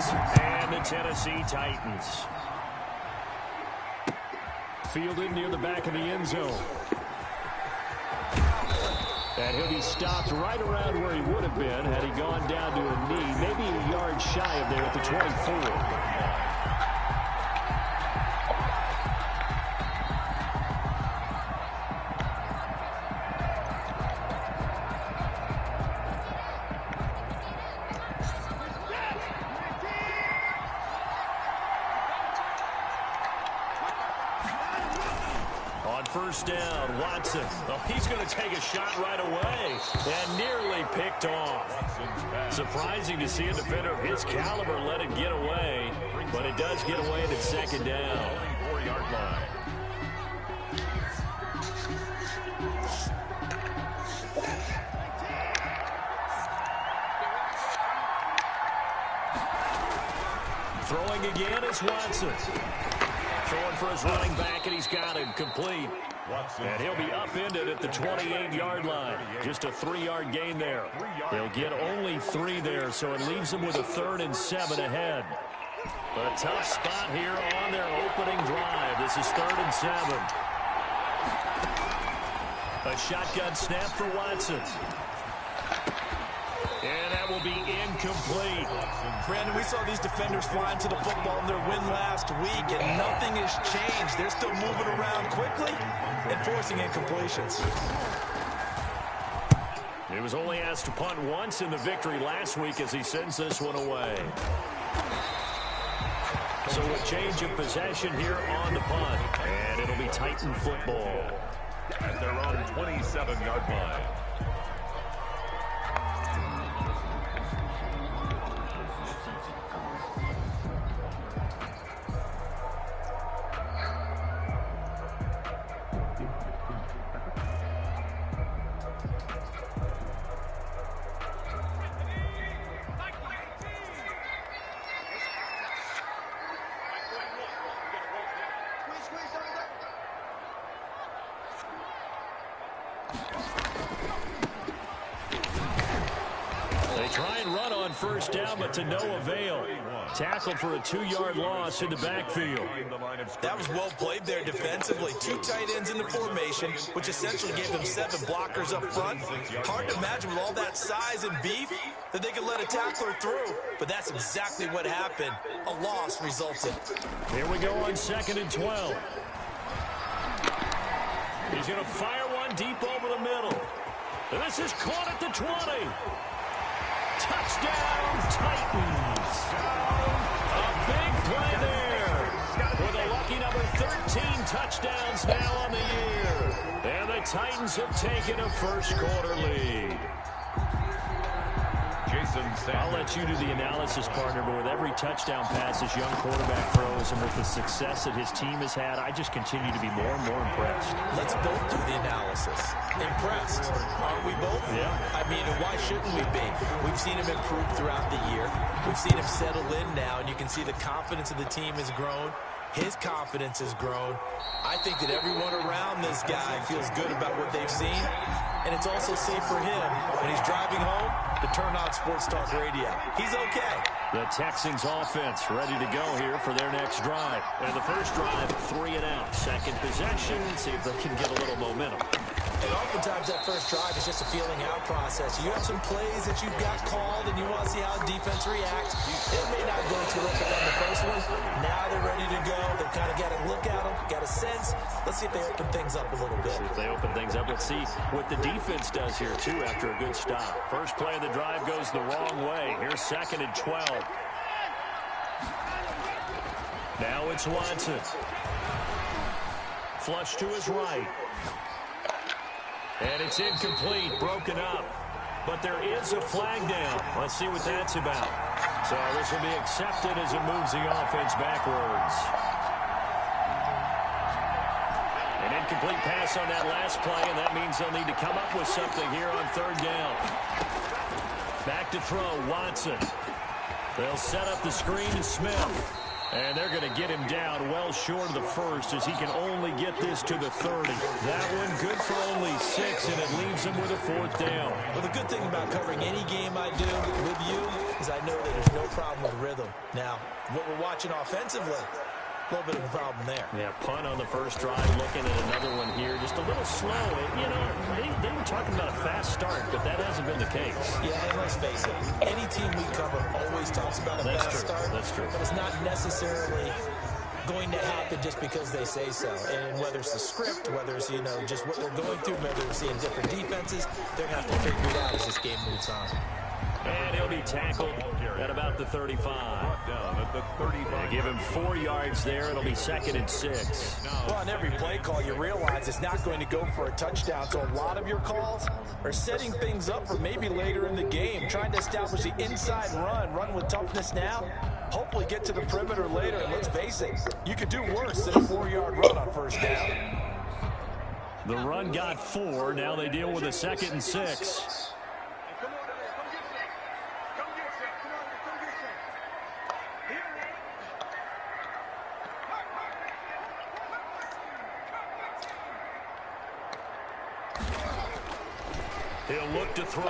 Texans and the Tennessee Titans. Fielded near the back of the end zone. And he'll be stopped right around where he would have been had he gone down to a knee, maybe a yard shy of there at the 24. First down, Watson. Oh, he's going to take a shot right away and nearly picked off. Surprising to see a defender of his caliber let it get away, but it does get away at its second down. 4-yard line. Throwing again is Watson. Throwing for his running back, and he's got him complete. And he'll be upended at the 28-yard line. Just a 3-yard gain there. They'll get only 3 there, so it leaves them with a 3rd and 7 ahead. A tough spot here on their opening drive. This is 3rd and 7. A shotgun snap for Watson. And that will be incomplete. Brandon, we saw these defenders flying to the football in their win last week, and nothing has changed. They're still moving around quickly and forcing incompletions. He was only asked to punt once in the victory last week as he sends this one away. So a change of possession here on the punt, and it'll be Titan football at their own 27-yard line. First down, but to no avail. Tackled for a 2-yard loss in the backfield. That was well played there defensively. 2 tight ends in the formation, which essentially gave them 7 blockers up front. Hard to imagine with all that size and beef that they could let a tackler through, but that's exactly what happened. A loss resulted. Here we go on 2nd and 12. He's going to fire one deep over the middle. And this is caught at the 20. Touchdown, Titans. A big play there with a lucky number 13 touchdowns now on the year. And the Titans have taken a first-quarter lead. I'll let you do the analysis, partner, but with every touchdown pass this young quarterback throws and with the success that his team has had, I just continue to be more and more impressed. Let's both do the analysis. Impressed. Aren't we both? Yeah. I mean, why shouldn't we be? We've seen him improve throughout the year. We've seen him settle in now, and you can see the confidence of the team has grown. His confidence has grown. I think that everyone around this guy feels good about what they've seen. And it's also safe for him when he's driving home to turn on Sports Talk Radio. He's okay. The Texans offense ready to go here for their next drive. And the first drive, 3 and out. Second possession, see if they can get a little momentum. And oftentimes that first drive is just a feeling out process. You have some plays that you've got called and you want to see how defense reacts. It may not go terrific on the first one. Now they're ready to go. They've kind of got a look at them, got a sense. Let's see if they open things up a little bit. See if they open things up. Let's see what the defense does here, too, after a good stop. First play of the drive goes the wrong way. Here's 2nd and 12. Now it's Watson. Flush to his right. And it's incomplete, broken up. But there is a flag down. Let's see what that's about. So this will be accepted as it moves the offense backwards. An incomplete pass on that last play, and that means they'll need to come up with something here on 3rd down. Back to throw, Watson. They'll set up the screen to Smith. And they're going to get him down well short of the first as he can only get this to the 30. That one good for only 6, and it leaves him with a 4th down. Well, the good thing about covering any game I do with you is I know that there's no problem with rhythm. Now, what we're watching offensively, a little bit of a problem there. Yeah, punt on the first drive, looking at another one here. Just a little slow. You know, they were talking about a fast start, but that hasn't been the case. Yeah, and let's face it, any team we cover always talks about a fast start. That's true. But it's not necessarily going to happen just because they say so. And whether it's the script, whether it's, you know, just what they're going through, whether they're seeing different defenses, they're going to have to figure it out as this game moves on. And he'll be tackled at about the 35. They give him 4 yards there. It'll be 2nd and 6. Well, on every play call, you realize it's not going to go for a touchdown. So a lot of your calls are setting things up for maybe later in the game, trying to establish the inside run with toughness now, hopefully get to the perimeter later. And let's face it, you could do worse than a 4-yard run on first down. The run got 4. Now they deal with a 2nd and 6. He'll look to throw.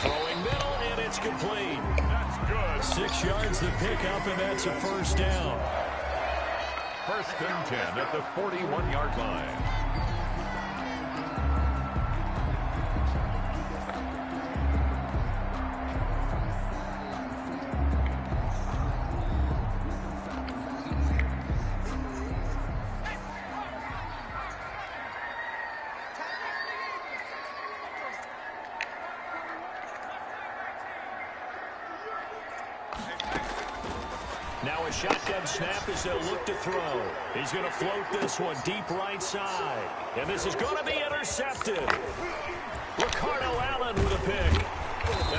Throwing middle, and it's complete. That's good. 6 yards to pick up, and that's a first down. 1st and 10 at the 41-yard line. Now a shotgun snap as they'll look to throw. He's going to float this one deep right side. And this is going to be intercepted. Ricardo Allen with a pick.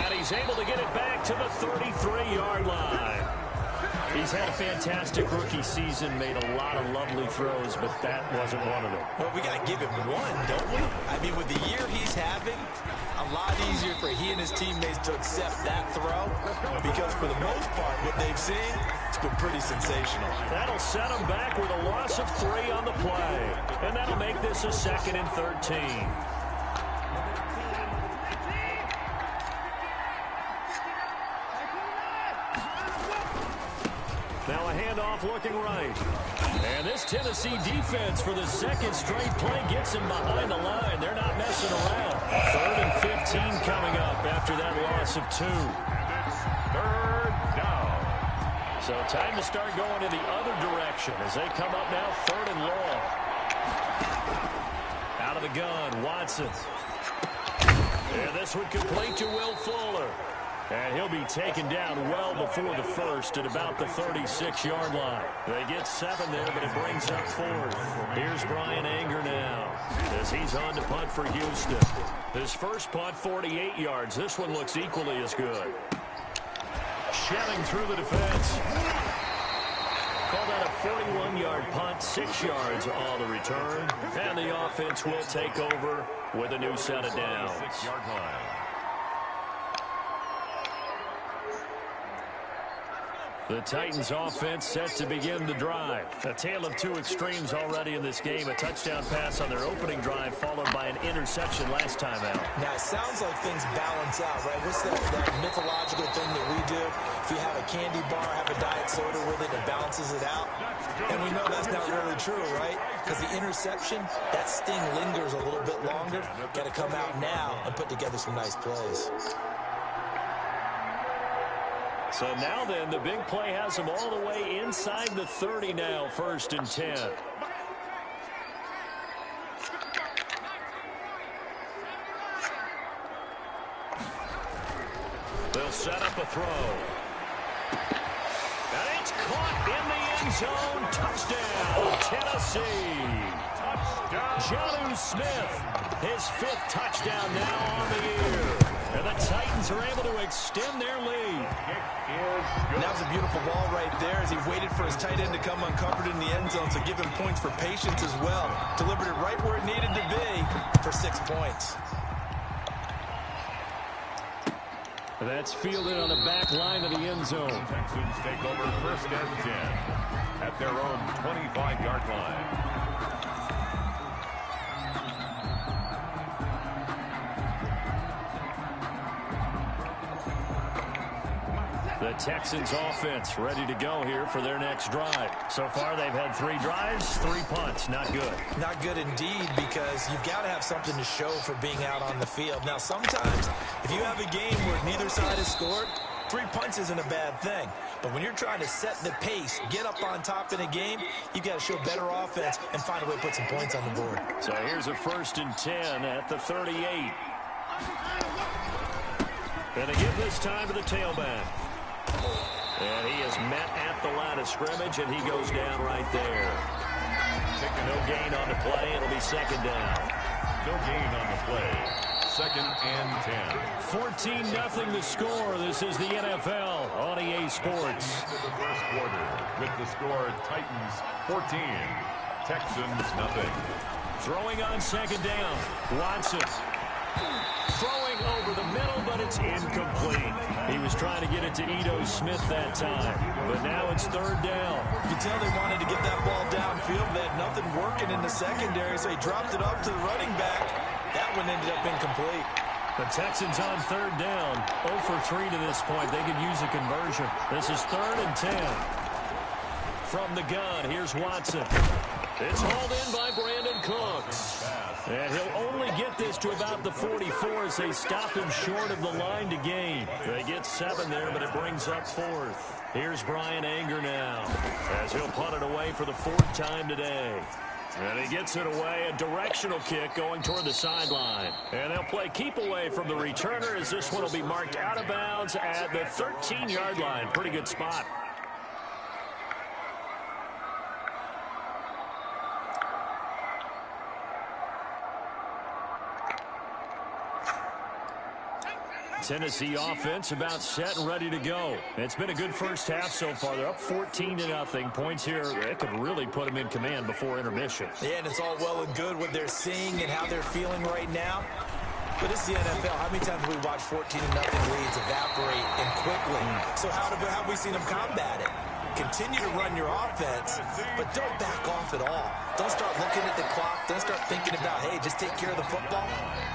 And he's able to get it back to the 33-yard line. He's had a fantastic rookie season, made a lot of lovely throws, but that wasn't one of them. Well, we got to give him one, don't we? I mean, with the year he's having, a lot easier for he and his teammates to accept that throw because for the most part, what they've seen, it's been pretty sensational. That'll set him back with a loss of 3 on the play, and that'll make this a 2nd and 13. Now a handoff looking right. And this Tennessee defense for the 2nd straight play gets him behind the line. They're not messing around. 3rd and 15 coming up after that loss of 2. 3rd down. So time to start going in the other direction as they come up now 3rd and long. Out of the gun, Watson. And this one complete to Will Fuller. And he'll be taken down well before the first at about the 36-yard line. They get 7 there, but it brings up 4th. Here's Brian Anger now as he's on to punt for Houston. His first punt, 48 yards. This one looks equally as good. Shelling through the defense. Call that a 41-yard punt, 6 yards on the return. And the offense will take over with a new set of downs. 6-yard line. The Titans offense set to begin the drive. A tale of 2 extremes already in this game. A touchdown pass on their opening drive followed by an interception last time out. Now, it sounds like things balance out, right? What's that mythological thing that we do? If you have a candy bar, have a diet soda with it, it balances it out. And we know that's not really true, right? Because the interception, that sting lingers a little bit longer. Got to come out now and put together some nice plays. So now then, the big play has them all the way inside the 30 now, 1st and 10. They'll set up a throw. And it's caught in the end zone. Touchdown, Tennessee. Touchdown. Jonnu Smith, his 5th touchdown now on the year. And the Titans are able to extend their lead. And that was a beautiful ball right there as he waited for his tight end to come uncovered in the end zone, so give him points for patience as well. Delivered it right where it needed to be for 6 points. That's fielded on the back line of the end zone. Texans take over 1st and 10 at their own 25-yard line. The Texans offense ready to go here for their next drive. So far, they've had 3 drives, 3 punts. Not good. Not good indeed, because you've got to have something to show for being out on the field. Now, sometimes, if you have a game where neither side has scored, 3 punts isn't a bad thing. But when you're trying to set the pace, get up on top in a game, you've got to show better offense and find a way to put some points on the board. So here's a 1st and 10 at the 38. And they give this time to the tailback. And he is met at the line of scrimmage, and he goes down right there. No gain on the play. It'll be 2nd down. No gain on the play. 2nd and 10. 14-0 the score. This is the NFL on EA Sports. Into the first quarter with the score Titans 14, Texans nothing. Throwing on 2nd down. Watson. Throwing over the middle, but it's incomplete. He was trying to get it to Ito Smith that time, but now it's 3rd down. You can tell they wanted to get that ball downfield. They had nothing working in the secondary, so he dropped it off to the running back. That one ended up incomplete. The Texans on 3rd down, 0 for 3 to this point. They could use a conversion. This is 3rd and 10. From the gun, here's Watson. It's hauled in by Brandon Cooks. And he'll only get this to about the 44 as they stop him short of the line to gain. They get 7 there, but it brings up 4th. Here's Brian Anger now as he'll punt it away for the 4th time today. And he gets it away, a directional kick going toward the sideline. And they'll play keep away from the returner as this one will be marked out of bounds at the 13-yard line. Pretty good spot. Tennessee offense about set and ready to go. It's been a good first half so far. They're up 14-0. Points here, that could really put them in command before intermission. Yeah, and it's all well and good what they're seeing and how they're feeling right now. But this is the NFL. How many times have we watched 14-0 leads evaporate and quickly? So how have we seen them combat it? Continue to run your offense, but don't back off at all. Don't start looking at the clock. Don't start thinking about, hey, just take care of the football.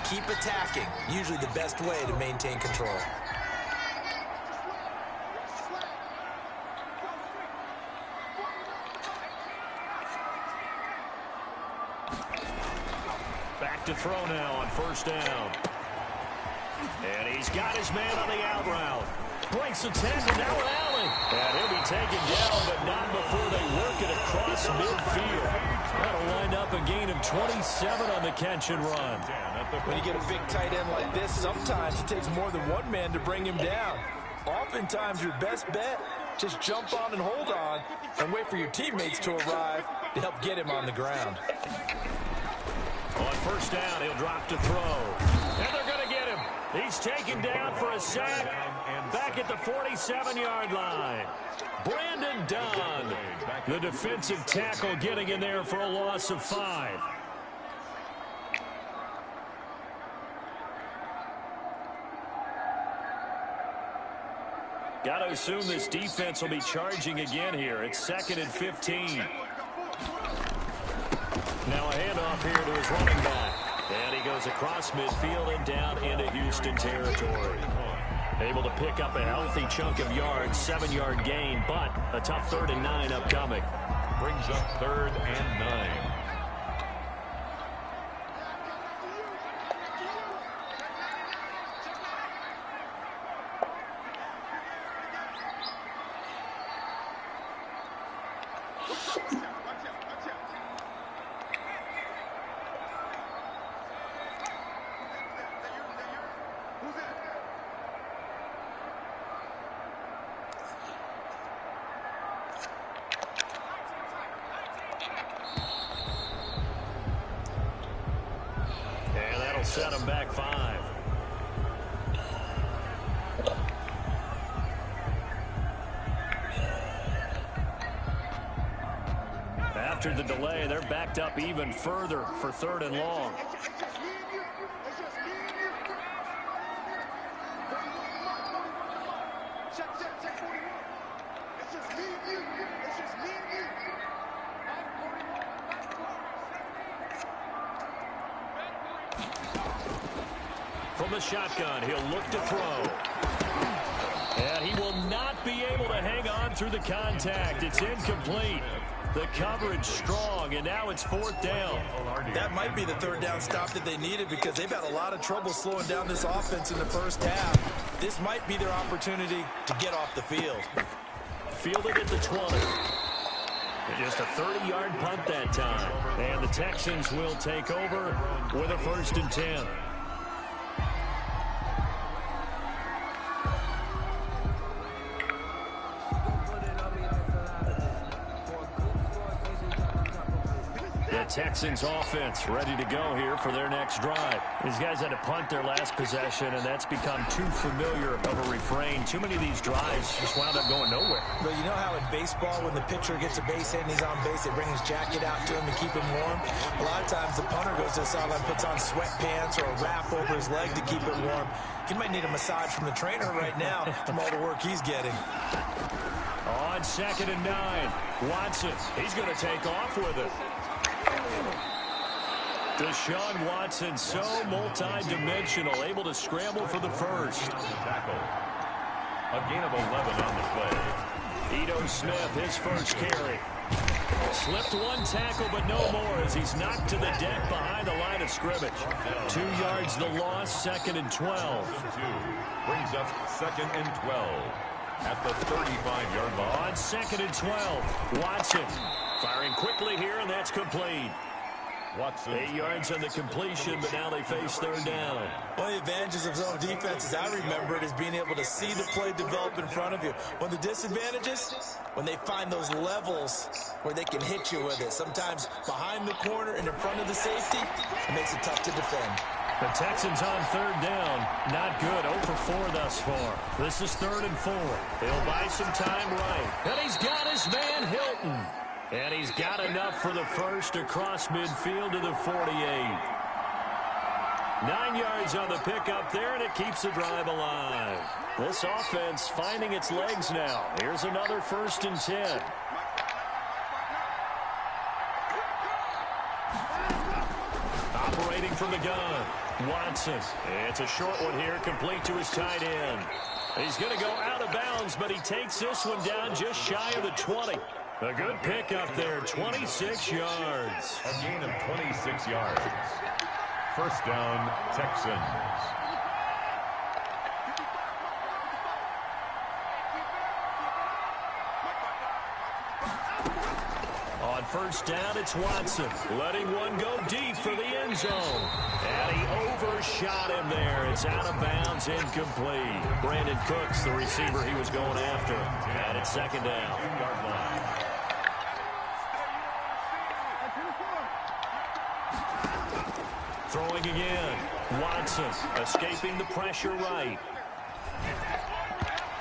Keep attacking. Usually the best way to maintain control. Back to throw now on 1st down. And he's got his man on the out route. Breaks the tackle, now an alley. And he'll be taken down, but not before they work it across midfield. That'll wind up a gain of 27 on the catch and run. When you get a big tight end like this, sometimes it takes more than one man to bring him down. Oftentimes, your best bet, just jump on and hold on and wait for your teammates to arrive to help get him on the ground. On 1st down, he'll drop to throw. And they're going to get him. He's taken down for a sack. Back at the 47-yard line. Brandon Dunn, the defensive tackle, getting in there for a loss of 5. Got to assume this defense will be charging again here. It's 2nd and 15. Now a handoff here to his running back. And he goes across midfield and down into Houston territory. Able to pick up a healthy chunk of yards, 7-yard gain, but a tough 3rd and 9 upcoming. Brings up 3rd and 9. Set him back 5. After the delay, they're backed up even further for 3rd and long. From the shotgun, he'll look to throw. And he will not be hang on through the contact. It's incomplete. The coverage strong, and now it's 4th down. That might be the 3rd down stop that they needed because they've had a lot of trouble slowing down this offense in the first half. This might be their opportunity to get off the field. Fielded at the 20. Just a 30-yard punt that time. And the Texans will take over with a 1st and 10. Texans offense ready to go here for their next drive. These guys had to punt their last possession, and that's become too familiar of a refrain. Too many of these drives just wound up going nowhere. But you know how in baseball, when the pitcher gets a base hit and he's on base, they bring his jacket out to him to keep him warm? A lot of times the punter goes to the sideline, puts on sweatpants or a wrap over his leg to keep it warm. He might need a massage from the trainer right now from all the work he's getting. On 2nd and 9, Watson. He's going to take off with it. Deshaun Watson, so multi-dimensional, able to scramble for the first. Tackle. A gain of 11 on the play. Ito Smith, his first carry. Slipped one tackle, but no more as he's knocked to the deck behind the line of scrimmage. 2 yards the loss, 2nd and 12. Brings up 2nd and 12 at the 35-yard line. On 2nd and 12, Watson firing quickly here, and that's complete. Watson. 8 yards on the completion, but now they face 3rd down. One of the advantages of zone defense, as I remember it, is being able to see the play develop in front of you. One of the disadvantages, when they find those levels where they can hit you with it. Sometimes behind the corner and in front of the safety, it makes it tough to defend. The Texans on 3rd down. Not good. 0 for 4 thus far. This is 3rd and 4. He'll buy some time right. And he's got his man Hilton. And he's got enough for the first across midfield to the 48. 9 yards on the pickup there, and it keeps the drive alive. This offense finding its legs now. Here's another 1st and 10. Operating from the gun, Watson. It's a short one here, complete to his tight end. He's going to go out of bounds, but he takes this one down just shy of the 20. A good pickup there, 26 yards. A gain of 26 yards. 1st down, Texans. On 1st down, it's Watson. Letting one go deep for the end zone. And he overshot him there. It's out of bounds, incomplete. Brandon Cooks, the receiver he was going after. And it's 2nd down. 2-yard line. Throwing again. Watson escaping the pressure right.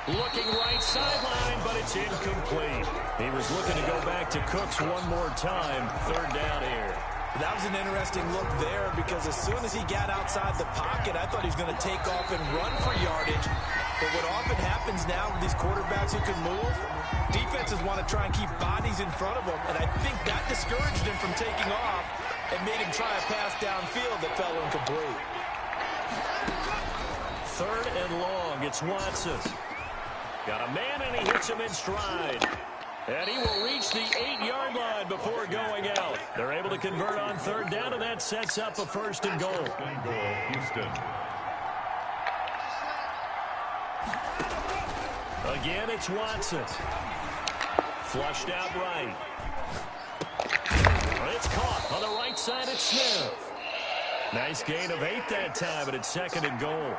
Looking right sideline, but it's incomplete. He was looking to go back to Cooks one more time. 3rd down here. That was an interesting look there because as soon as he got outside the pocket, I thought he was going to take off and run for yardage. But what often happens now with these quarterbacks who can move, defenses want to try and keep bodies in front of them, and I think that discouraged him from taking off and made him try a pass downfield that fell incomplete. 3rd and long, it's Watson. Got a man, and he hits him in stride. And he will reach the 8-yard line before going out. They're able to convert on 3rd down, and that sets up a 1st and goal. 1st and goal, Houston. Again, it's Watson. Flushed out right. It's caught on the right side at Smith. Nice gain of 8 that time, but it's 2nd and goal.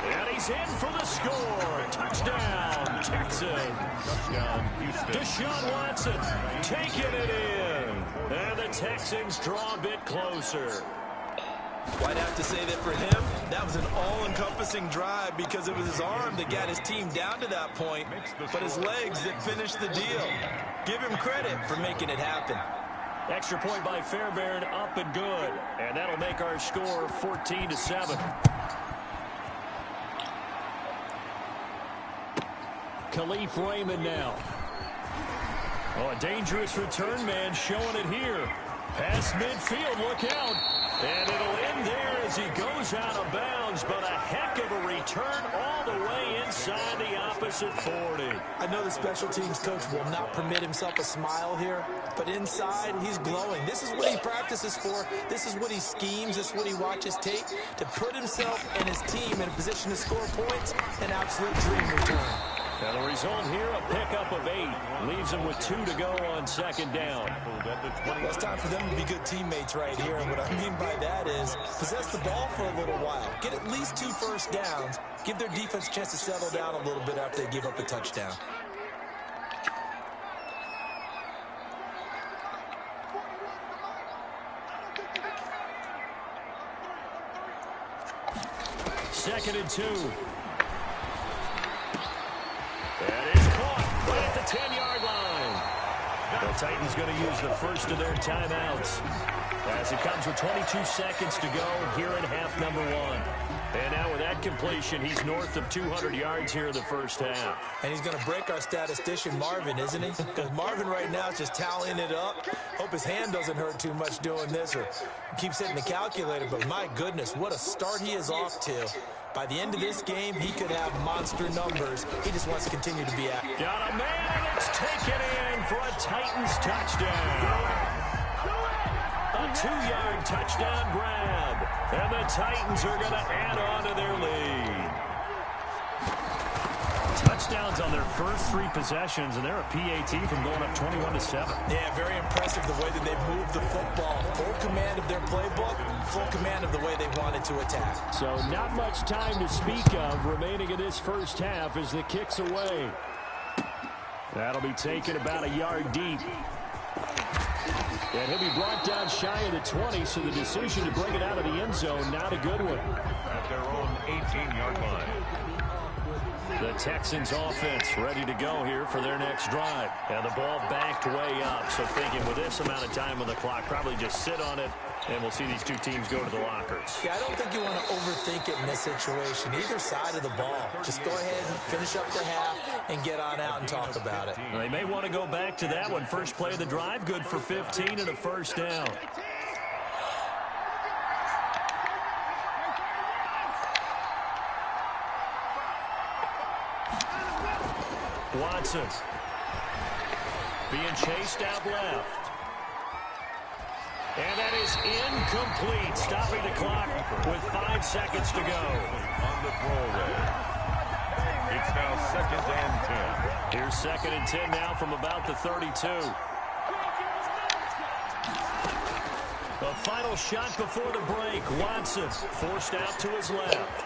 And he's in for the score. Touchdown, Texans. Touchdown, Houston. Deshaun Watson taking it in. And the Texans draw a bit closer. Well, I'd have to say that for him, that was an all-encompassing drive because it was his arm that got his team down to that point, but his legs that finished the deal. Give him credit for making it happen. Extra point by Fairbairn, up and good. And that'll make our score 14-7. Khalif Raymond now. Oh, a dangerous return man showing it here. Past midfield, look out. And it'll end there as he goes out of bounds, but a heck of a return all the way inside the opposite 40. I know the special teams coach will not permit himself a smile here, but inside, he's glowing. This is what he practices for. This is what he schemes. This is what he watches tape to put himself and his team in a position to score points. An absolute dream return. And the result here, a pickup of 8. Leaves him with 2 to go on second down. Well, it's time for them to be good teammates right here. And what I mean by that is possess the ball for a little while. Get at least 2 first downs. Give their defense a chance to settle down a little bit after they give up a touchdown. Second and 2. That is caught right at the 10-yard line. The Titans going to use the first of their timeouts as it comes with 22 seconds to go here in half number 1. And now with that completion, he's north of 200 yards here in the first half. And he's going to break our statistician Marvin, isn't he? Because Marvin right now is just tallying it up. Hope his hand doesn't hurt too much doing this or keeps hitting the calculator. But my goodness, what a start he is off to. By the end of this game, he could have monster numbers. He just wants to continue to be active. Got a man, it's taken in for a Titans touchdown. A 2-yard touchdown grab. And the Titans are going to add on to their lead. Touchdowns on their first 3 possessions, and they're a PAT from going up 21-7. Yeah, very impressive the way that they've moved the football. Full command of their playbook, full command of the way they wanted to attack. So not much time to speak of remaining in this first half as the kick's away. That'll be taken about a yard deep. And he'll be brought down shy of the 20, so the decision to bring it out of the end zone, not a good one. At their own 18-yard line. The Texans offense ready to go here for their next drive. And the ball backed way up, so thinking with this amount of time on the clock, probably just sit on it, and we'll see these 2 teams go to the lockers. Yeah, I don't think you want to overthink it in this situation. Either side of the ball. Just go ahead and finish up the half and get on out and talk about it. They may want to go back to that one. First play of the drive, good for 15 and a first down. Watson being chased out left. And that is incomplete, stopping the clock with 5 seconds to go. On the throwaway. It's now 2nd and 10. Here's 2nd and 10 now from about the 32. A final shot before the break. Watson forced out to his left.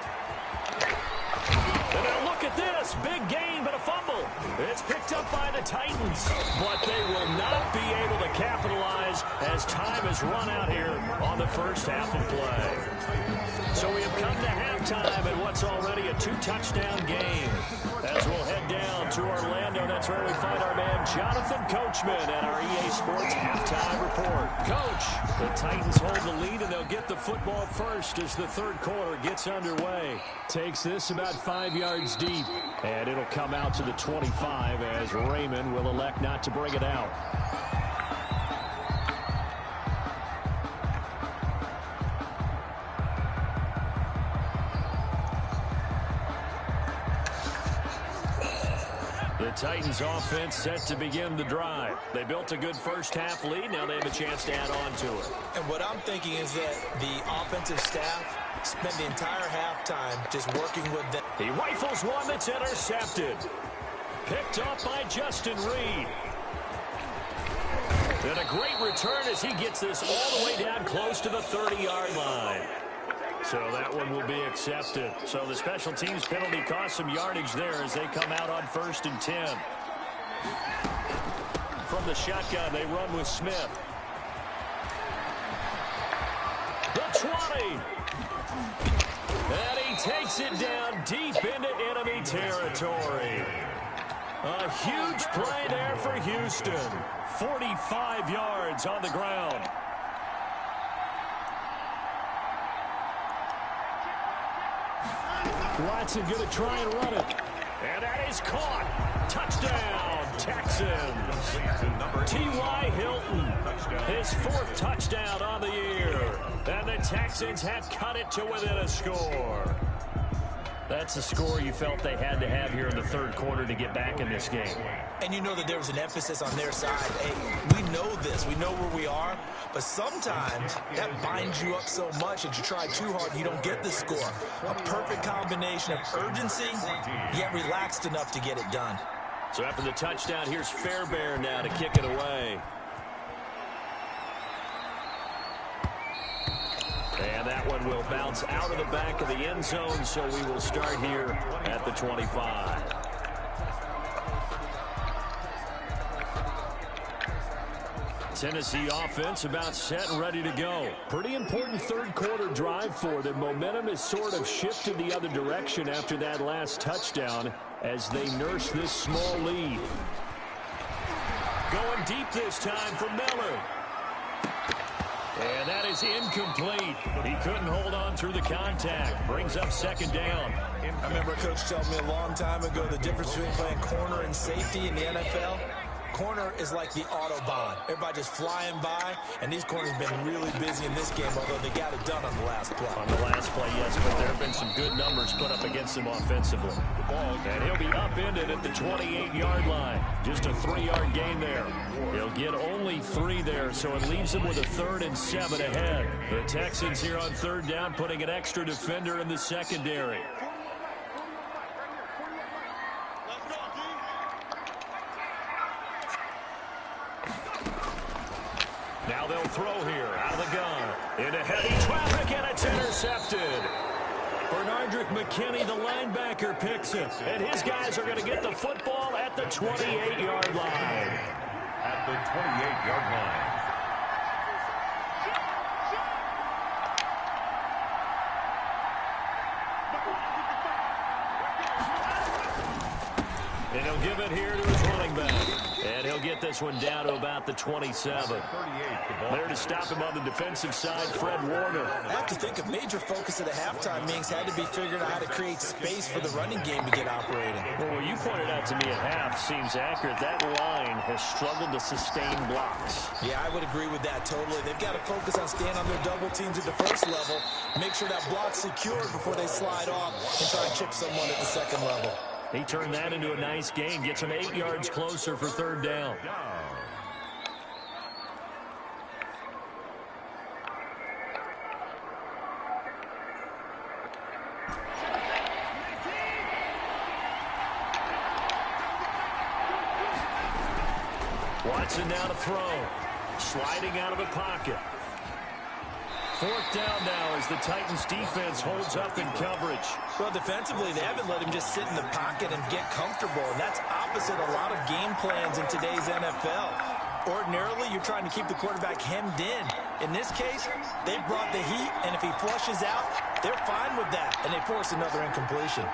And now look at this. Big gain, but a fumble. It's picked up by the Titans. But they will not be able to capitalize as time has run out here on the first half of play. So we have come to halftime in what's already a 2-touchdown game. As we'll head down to Orlando, that's where we find our man Jonathan Coachman at our EA Sports Halftime Report. Coach, the Titans hold the lead, and they'll get the football first as the third quarter gets underway. Takes this about 5 yards deep, and it'll come out to the 25 as Raymond will elect not to bring it out. The Titans offense set to begin the drive. They built a good first half lead. Now they have a chance to add on to it. And what I'm thinking is that the offensive staff spent the entire halftime just working with them. He rifles one that's intercepted. Picked up by Justin Reed. And a great return as he gets this all the way down close to the 30-yard line. So that one will be accepted. So the special teams penalty cost some yardage there as they come out on 1st and 10. From the shotgun, they run with Smith. The 20. And he takes it down deep into enemy territory. A huge play there for Houston. 45 yards on the ground. Watson going to try and run it. And that is caught. Touchdown, Texans. T.Y. Hilton, his 4th touchdown on the year. And the Texans have cut it to within a score. That's a score you felt they had to have here in the 3rd quarter to get back in this game. And you know that there was an emphasis on their side. Hey, we know this. We know where we are. But sometimes that binds you up so much that you try too hard and you don't get the score. A perfect combination of urgency, yet relaxed enough to get it done. So after the touchdown, here's Fairbairn now to kick it away. And that one will bounce out of the back of the end zone, so we will start here at the 25. Tennessee offense about set and ready to go. Pretty important 3rd quarter drive for them. Momentum has sort of shifted the other direction after that last touchdown as they nurse this small lead. Going deep this time for Miller. And that is incomplete. He couldn't hold on through the contact. Brings up 2nd down. I remember a coach telling me a long time ago the difference between playing corner and safety in the NFL. Corner is like the Autobahn. Everybody just flying by, and these corners have been really busy in this game, although they got it done on the last play. On the last play, yes, but there have been some good numbers put up against him offensively. And he'll be upended at the 28-yard line. Just a 3-yard gain there. He'll get only 3 there, so it leaves him with a 3rd and 7 ahead. The Texans here on 3rd down, putting an extra defender in the secondary. Now they'll throw here out of the gun. Into heavy traffic, and it's intercepted. Bernardrick McKinney, the linebacker, picks it. And his guys are going to get the football at the 28-yard line. At the 28-yard line. And he'll give it here to his running back. And he'll get this one down to about the 27. There to stop him on the defensive side, Fred Warner. I have to think a major focus of the halftime meetings had to be figuring out how to create space for the running game to get operating. Well, what you pointed out to me at half seems accurate. That line has struggled to sustain blocks. Yeah, I would agree with that totally. They've got to focus on staying on their double teams at the first level, make sure that block's secured before they slide off and try to chip someone at the second level. He turned that into a nice gain, gets him 8 yards closer for 3rd down. Watson now to throw. Sliding out of the pocket. 4th down now as the Titans defense holds up in coverage. Well, defensively, they haven't let him just sit in the pocket and get comfortable, and that's opposite a lot of game plans in today's NFL. Ordinarily, you're trying to keep the quarterback hemmed in. In this case, they brought the heat, and if he flushes out, they're fine with that, and they force another incompletion.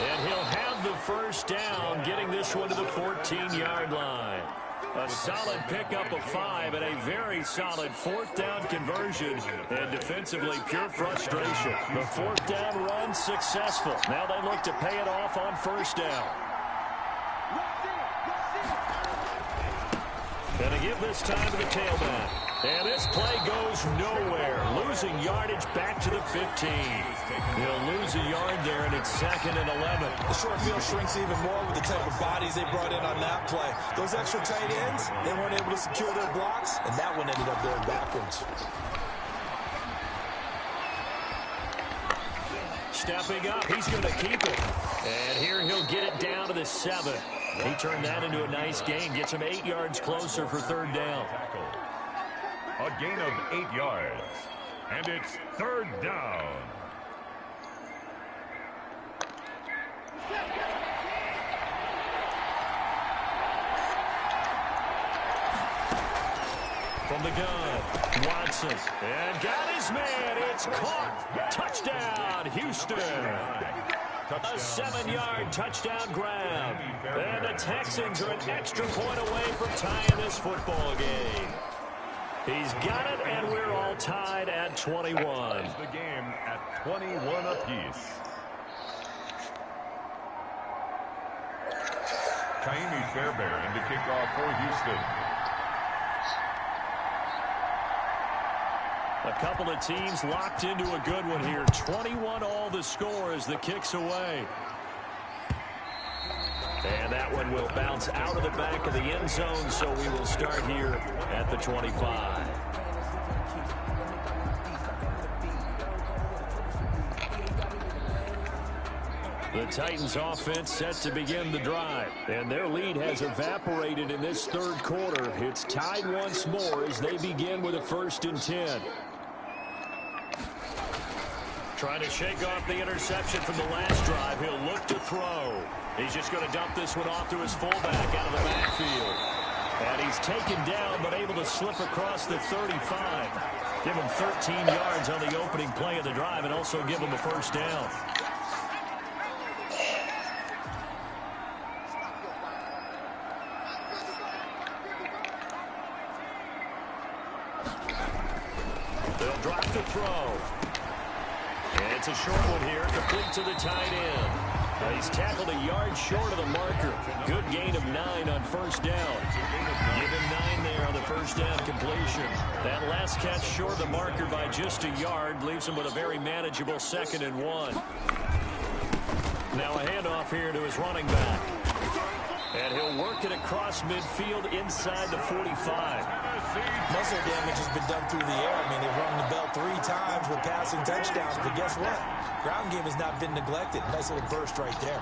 And he'll have the 1st down, getting this one to the 14-yard line. A solid pickup of 5 and a very solid 4th down conversion. And defensively, pure frustration. The 4th down run successful. Now they look to pay it off on 1st down. And to give this time to the tailback. And this play goes nowhere. Losing yardage back to the 15. He'll lose a yard there, and it's 2nd and 11. The short field shrinks even more with the type of bodies they brought in on that play. Those extra tight ends, they weren't able to secure their blocks, and that one ended up going backwards. Stepping up, he's going to keep it. And here he'll get it down to the 7. He turned that into a nice gain, gets him 8 yards closer for 3rd down. A gain of 8 yards. And it's 3rd down. From the gun, Watson. And got his man. It's caught. Touchdown, Houston. A 7-yard touchdown grab. And the Texans are an extra point away from tying this football game. He's got it, and we're all tied at 21. The game at 21 apiece. Kaimi Fairbairn to kick off for Houston. A couple of teams locked into a good one here. 21 all the score as the kick's away. And that one will bounce out of the back of the end zone, so we will start here at the 25. The Titans offense set to begin the drive, and their lead has evaporated in this third quarter. It's tied once more as they begin with a 1st and 10. Trying to shake off the interception from the last drive. He'll look to throw. He's just going to dump this one off to his fullback out of the backfield. And he's taken down but able to slip across the 35. Give him 13 yards on the opening play of the drive and also give him a 1st down. They'll drop the throw. And it's a short one here, complete to the tight end. He's tackled a yard short of the marker. Good gain of 9 on 1st down. Give him 9 there on the 1st down completion. That last catch short of the marker by just a yard leaves him with a very manageable 2nd and 1. Now a handoff here to his running back. And he'll work it across midfield inside the 45. Muscle damage has been done through the air. I mean, they've rung the bell 3 times with passing touchdowns, but guess what? Ground game has not been neglected. Nice little burst right there.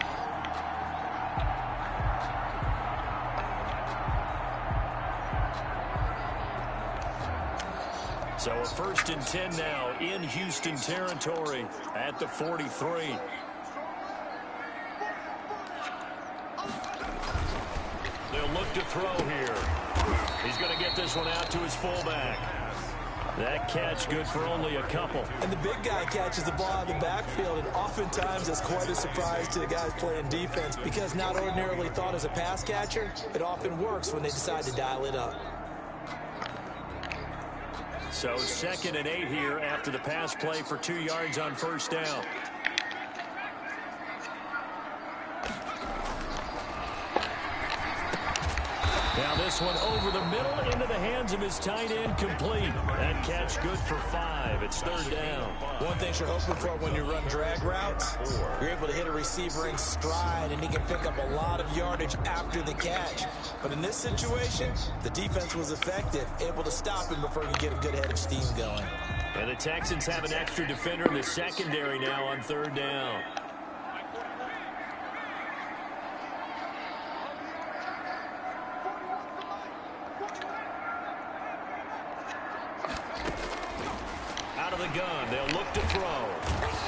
So a 1st and 10 now in Houston territory at the 43. They'll look to throw here. He's going to get this one out to his fullback. That catch good for only a couple. And the big guy catches the ball out of the backfield, and oftentimes that's quite a surprise to the guys playing defense because not ordinarily thought as a pass catcher, it often works when they decide to dial it up. So 2nd and 8 here after the pass play for 2 yards on 1st down. Now this one over the middle into the hands of his tight end, complete. That catch good for 5. It's 3rd down. One thing you're hoping for when you run drag routes, you're able to hit a receiver in stride and he can pick up a lot of yardage after the catch. But in this situation, the defense was effective, able to stop him before he could get a good head of steam going. And the Texans have an extra defender in the secondary now on 3rd down. Out of the gun, they'll look to throw.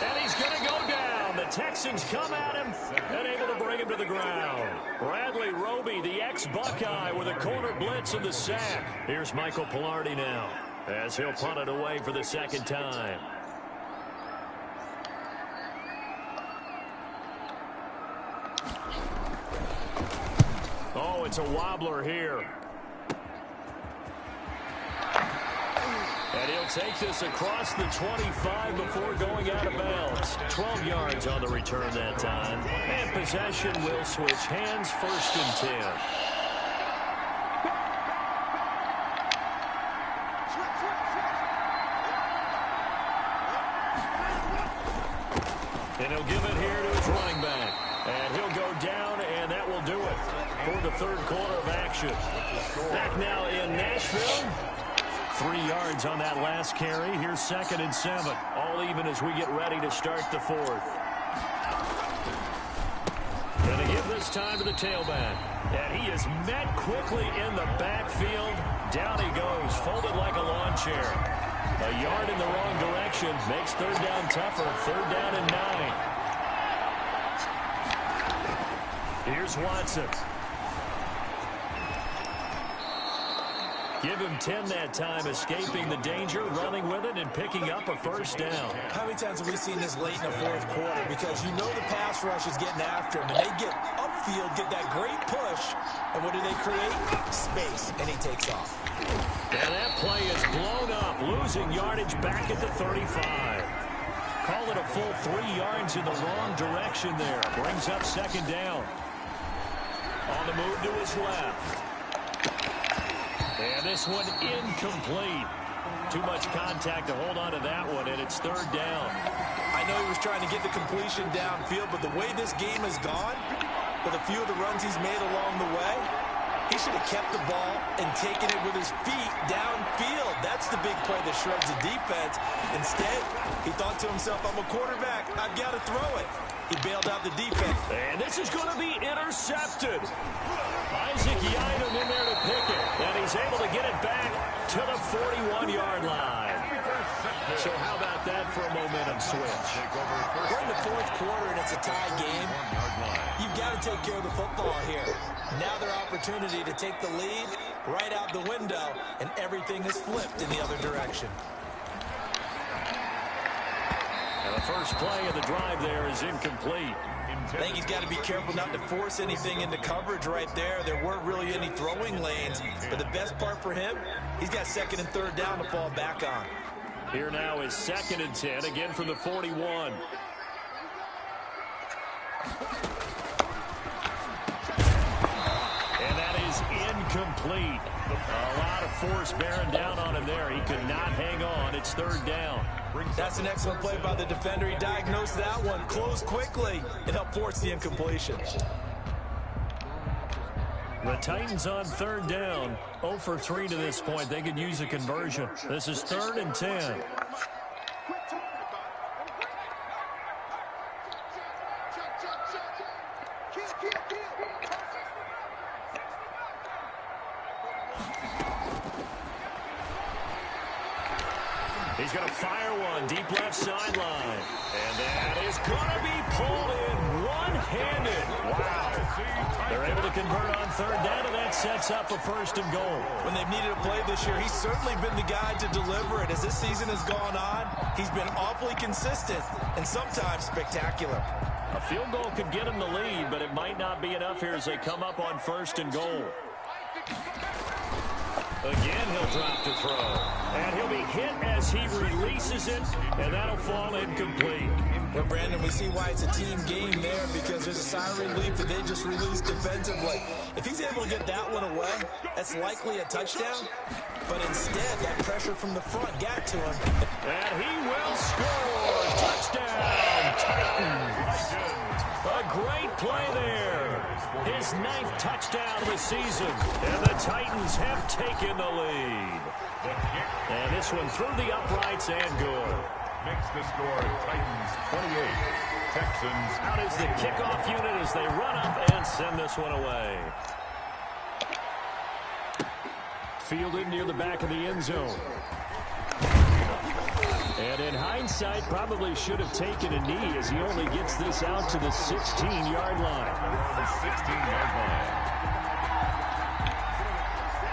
And he's going to go down. The Texans come at him and able to bring him to the ground. Bradley Roby, the ex-Buckeye, with a corner blitz and the sack. Here's Michael Pilardi now as he'll punt it away for the 2nd time. Oh, it's a wobbler here. And he'll take this across the 25 before going out of bounds. 12 yards on the return that time. And possession will switch hands, 1st and 10. And he'll give it here to his running back. And he'll go down, and that will do it for the 3rd quarter of action. Back now in Nashville. 3 yards on that last carry. Here's 2nd and 7. All even as we get ready to start the 4th. Going to give this time to the tailback. And he is met quickly in the backfield. Down he goes, folded like a lawn chair. A yard in the wrong direction makes 3rd down tougher. 3rd down and 9. Here's Watson. Give him 10 that time, escaping the danger, running with it, and picking up a first down. How many times have we seen this late in the fourth quarter? Because you know the pass rush is getting after him, and they get upfield, get that great push, and what do they create? Space, and he takes off. And that play is blown up, losing yardage back at the 35. Call it a full 3 yards in the wrong direction there. Brings up second down. On the move to his left. And this one incomplete. Too much contact to hold on to that one, and it's third down. I know he was trying to get the completion downfield, but the way this game has gone, with a few of the runs he's made along the way, he should have kept the ball and taken it with his feet downfield. That's the big play that shreds the defense. Instead, he thought to himself, I'm a quarterback. I've got to throw it. He bailed out the defense. And this is going to be intercepted. Isaac Yiadom in there to pick it. And he's able to get it back to the 41-yard line. So how about that for a momentum switch? We're in the fourth quarter, and it's a tie game. You've got to take care of the football here. Now their opportunity to take the lead right out the window, and everything is flipped in the other direction. And the first play of the drive there is incomplete. I think he's got to be careful not to force anything into coverage right there. There weren't really any throwing lanes, but the best part for him, he's got second and third down to fall back on. Here now is 2nd and 10, again from the 41. And that is incomplete. A lot of force bearing down on him there. He could not hang on. It's third down. That's an excellent play by the defender. He diagnosed that one, closed quickly, and helped force the incompletion. The Titans on third down, 0 for 3 to this point. They could use a conversion. This is 3rd and 10. He's going to fire one deep left sideline. And that is going to be pulled in one-handed. Wow. They're able to convert on third down, and that sets up a 1st and goal. When they've needed a play this year, he's certainly been the guy to deliver it. As this season has gone on, he's been awfully consistent and sometimes spectacular. A field goal could get him the lead, but it might not be enough here as they come up on 1st and goal. Again, he'll drop to throw. And he'll be hit as he releases it, and that'll fall incomplete. Well, Brandon, we see why it's a team game there, because there's a sigh of relief that they just released defensively. If he's able to get that one away, that's likely a touchdown. But instead, that pressure from the front got to him. And he will score. Touchdown, Titans. A great play there. His 9th touchdown of the season. And the Titans have taken the lead. And this one through the uprights and good. Makes the score Titans 28. Texans. Out is the kickoff unit as they run up and send this one away. Fielded near the back of the end zone. And in hindsight, probably should have taken a knee as he only gets this out to the 16-yard line. The 16-yard line.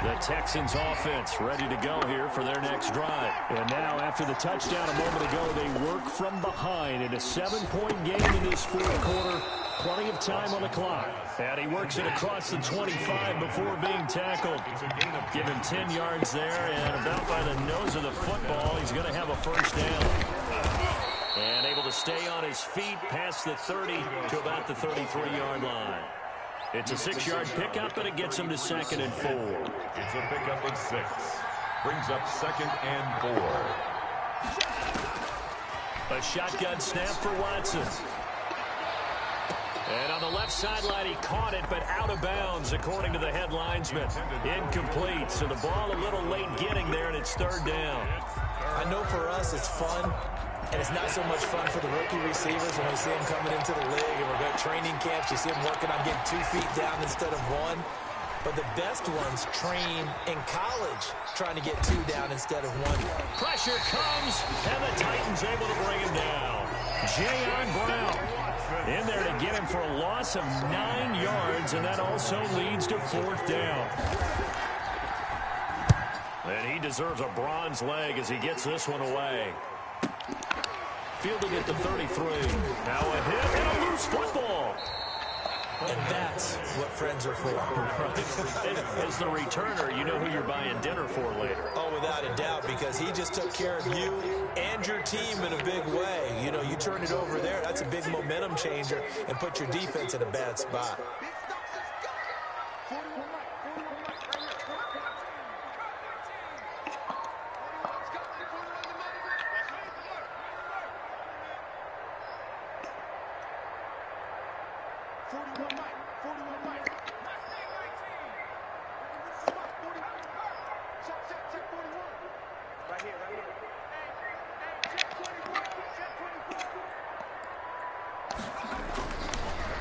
The Texans offense ready to go here for their next drive. And now after the touchdown a moment ago, they work from behind in a 7-point game in this fourth quarter. Plenty of time on the clock. And he works it across the 25 before being tackled. Give him 10 yards there, and about by the nose of the football, he's going to have a first down. And able to stay on his feet past the 30 to about the 33-yard line. It's a 6-yard pickup, and it gets him to 2nd and 4. It's a pickup of 6. Brings up 2nd and 4. A shotgun snap for Watson. And on the left sideline, he caught it, but out of bounds, according to the head linesman. Incomplete, so the ball a little late getting there, and it's 3rd down. I know for us it's fun, and it's not so much fun for the rookie receivers when we see them coming into the league, and we're at training camps. You see them working on getting 2 feet down instead of 1. But the best ones train in college trying to get 2 down instead of 1. Pressure comes, and the Titans able to bring him down. Jayon Brown in there to get him for a loss of 9 yards, and that also leads to 4th down. And he deserves a bronze leg as he gets this one away. Fielded at the 33. Now a hit and a loose football. And that's what friends are for. As the returner, you know who you're buying dinner for later. Oh, without a doubt, because he just took care of you and your team in a big way. You know, you turn it over there, that's a big momentum changer, and put your defense in a bad spot.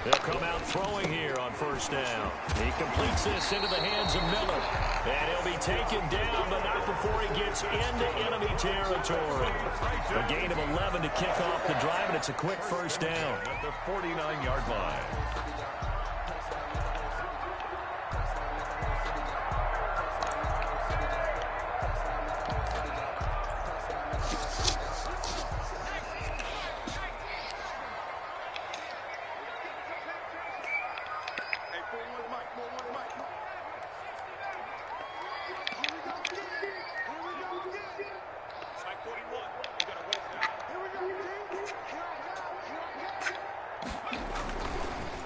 They'll come out throwing here on first down. He completes this into the hands of Miller. And he'll be taken down, but not before he gets into enemy territory. A gain of 11 to kick off the drive, and it's a quick first down. At the 49-yard line.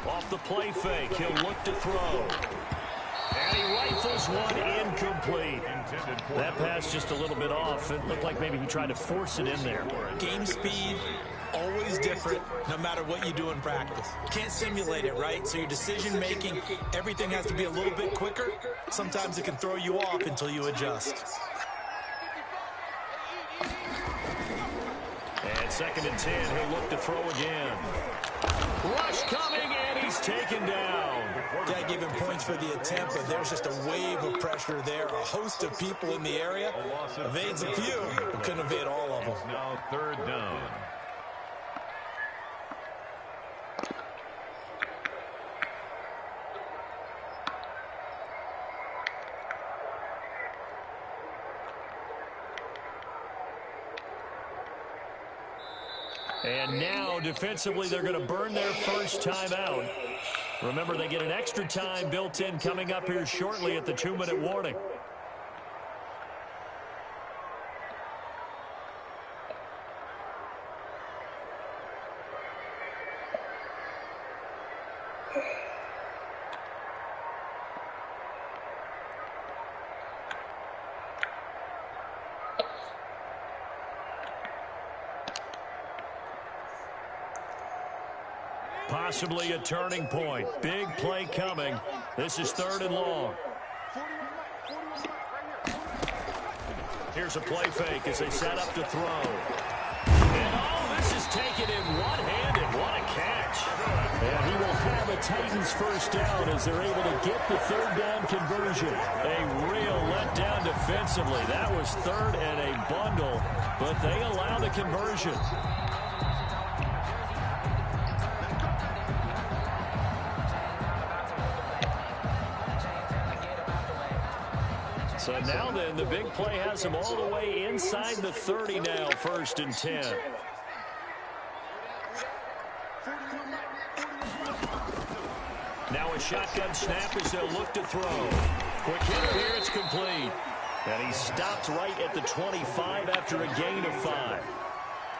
Off the play fake, he'll look to throw. And he rifles one incomplete. That pass just a little bit off. It looked like maybe he tried to force it in there. Game speed, always different, no matter what you do in practice. Can't simulate it, right? So your decision-making, everything has to be a little bit quicker. Sometimes it can throw you off until you adjust. And 2nd and 10, he'll look to throw again. Rush coming, and he's taken down. Got to give him points for the attempt, but there's just a wave of pressure there. A host of people in the area. Evades a few, but couldn't evade all of them. Now 3rd down. And now, defensively, they're going to burn their first time out. Remember, they get an extra time built in coming up here shortly at the 2-minute warning. Possibly a turning point. Big play coming. This is 3rd and long. Here's a play fake as they set up to throw. And oh, this is taken in one-handed. What a catch. And he will have a Titans first down as they're able to get the 3rd down conversion. A real letdown defensively. That was 3rd and a bundle, but they allow the conversion. So now then, the big play has him all the way inside the 30 now, 1st and 10. Now a shotgun snap as they'll look to throw. Quick hit here, it's complete. And he stopped right at the 25 after a gain of 5.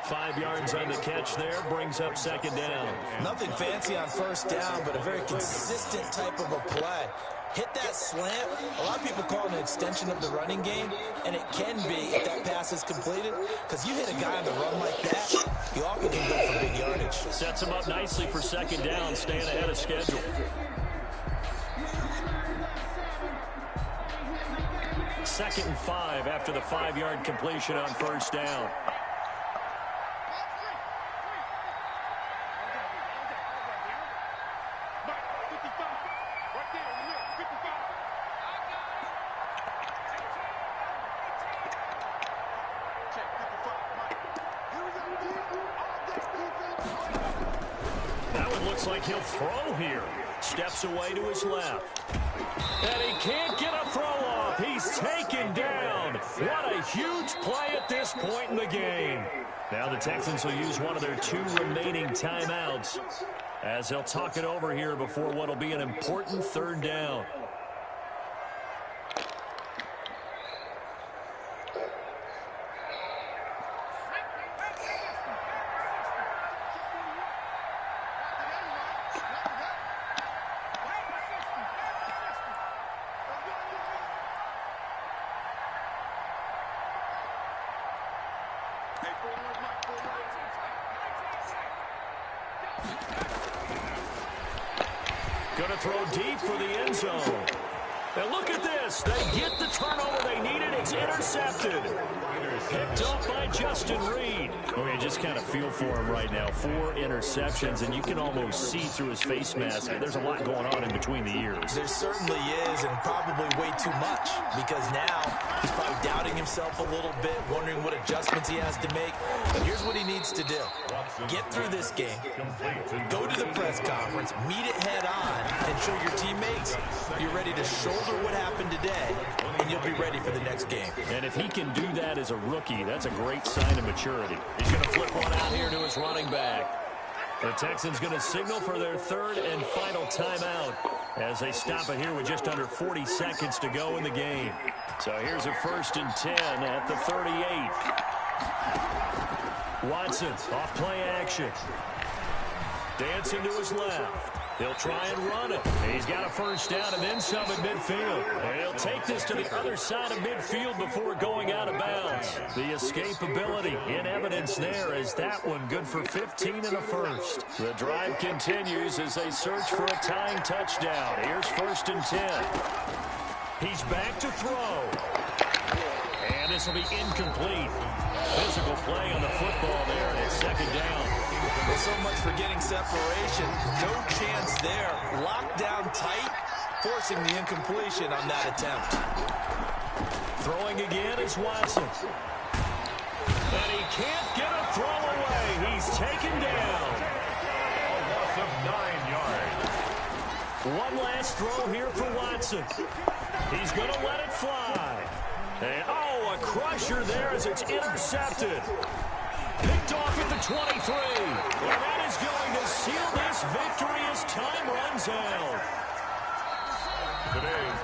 5 yards on the catch there, brings up 2nd down. Nothing fancy on 1st down, but a very consistent type of a play. Hit that slant. A lot of people call it an extension of the running game, and it can be if that pass is completed, because you hit a guy on the run like that, you often can go for big yardage. Sets him up nicely for 2nd down, staying ahead of schedule. 2nd and 5 after the 5-yard completion on 1st down. Looks like he'll throw here. Steps away to his left. And he can't get a throw off. He's taken down. huge play at this point in the game. Now the Texans will use one of their 2 remaining timeouts as they'll talk it over here before what will be an important 3rd down. Going to throw deep for the end zone. And look at this. They get the turnover they needed. It's intercepted. Picked up by Justin Reed. Okay, just kind of feel for him right now. 4 interceptions, and you can almost see through his face mask. There's a lot going on in between the ears. There certainly is, and probably way too much, because now he's probably doubting himself a little bit, wondering what adjustments he has to make. But here's what he needs to do. Get through this game, go to the press conference, meet it head on, and show your teammates you're ready to shoulder what happened today, and you'll be ready for the next game. And if he can do that as a rookie, that's a great sign of maturity. He's going to flip one out here to his running back. The Texans going to signal for their 3rd and final timeout as they stop it here with just under 40 seconds to go in the game. So here's a 1st and 10 at the 38. Watson off play action. Dancing to his left. He'll try and run it. He's got a 1st down and then some at midfield. And he'll take this to the other side of midfield before going out of bounds. The escapability in evidence there as that one good for 15 and a 1st. The drive continues as they search for a tying touchdown. Here's 1st and 10. He's back to throw. And this will be incomplete. Physical play on the football there, and it's 2nd down. Well, so much for getting separation. No chance there. Locked down tight, forcing the incompletion on that attempt. Throwing again is Watson. And he can't get a throw away. He's taken down. A loss of 9 yards. One last throw here for Watson. He's going to let it fly. And, a crusher there as it's intercepted. Picked off at the 23. And that is going to seal this victory as time runs out.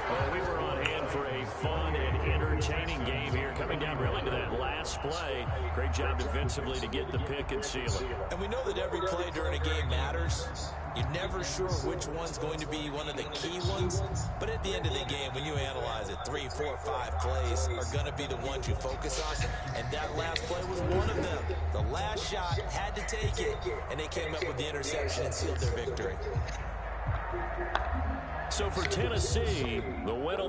Well, we were on hand for a fun and entertaining game here. Coming down really to that last play. Great job defensively to get the pick and seal it. And we know that every play during a game matters. You're never sure which one's going to be one of the key ones. But at the end of the game, when you analyze it, 3, 4, 5 plays are going to be the ones you focus on. And that last play was one of them. The last shot had to take it, and they came up with the interception and sealed their victory. So for Tennessee, the win will